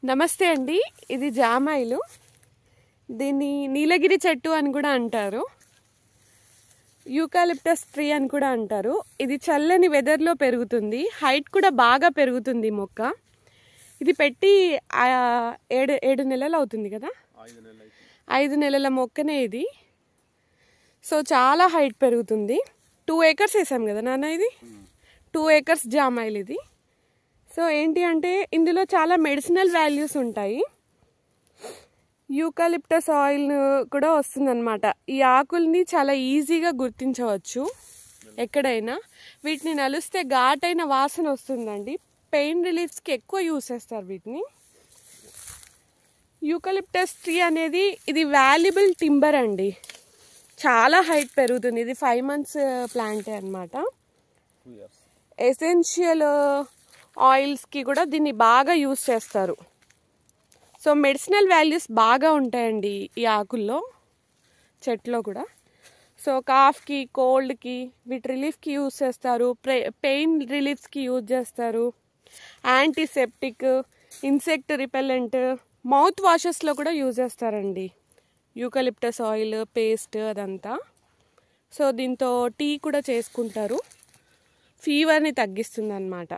నమస్తే అండి, ఇది జామాయిలు. దీన్ని నీలగిరి చెట్టు అని కూడా అంటారు, యూకాలిప్టస్ ట్రీ అని కూడా అంటారు. ఇది చల్లని వెదర్లో పెరుగుతుంది, హైట్ కూడా బాగా పెరుగుతుంది మొక్క. ఇది పెట్టి 7 నెలలు అవుతుంది కదా, 5 నెలల మొక్కనే ఇది. సో చాలా హైట్ పెరుగుతుంది. 2 acres వేసాం కదా నాన్న, ఇది 2 acres జామాయిల్ ఇది. సో ఏంటి అంటే ఇందులో చాలా మెడిసినల్ వాల్యూస్ ఉంటాయి. యూకాలిప్టస్ ఆయిల్ కూడా వస్తుందన్నమాట. ఈ ఆకుల్ని చాలా ఈజీగా గుర్తించవచ్చు ఎక్కడైనా. వీటిని నలిస్తే ఘాటైన వాసన వస్తుందండి. పెయిన్ రిలీఫ్స్కి ఎక్కువ యూస్ చేస్తారు వీటిని. యూకాలిప్టస్ ట్రీ అనేది ఇది వాల్యుబుల్ టింబర్ అండి, చాలా హైట్ పెరుగుతుంది. ఇది 5 months ప్లాంటే అనమాట. ఎసెన్షియల్ ఆయిల్స్కి కూడా దీన్ని బాగా యూస్ చేస్తారు. సో మెడిసినల్ వాల్యూస్ బాగా ఉంటాయండి ఈ ఆకుల్లో, చెట్లో కూడా. సో కాఫ్కి, కోల్డ్కి, వీటి రిలీఫ్కి యూజ్ చేస్తారు. పెయిన్ రిలీఫ్స్కి యూజ్ చేస్తారు. యాంటీసెప్టిక్, ఇన్సెక్ట్ రిపెల్లెంట్, మౌత్ వాషెస్లో కూడా యూజ్ చేస్తారండి యూకాలిప్టస్ ఆయిల్ పేస్ట్ అదంతా. సో దీంతో టీ కూడా చేసుకుంటారు, ఫీవర్ని తగ్గిస్తుంది అన్నమాట.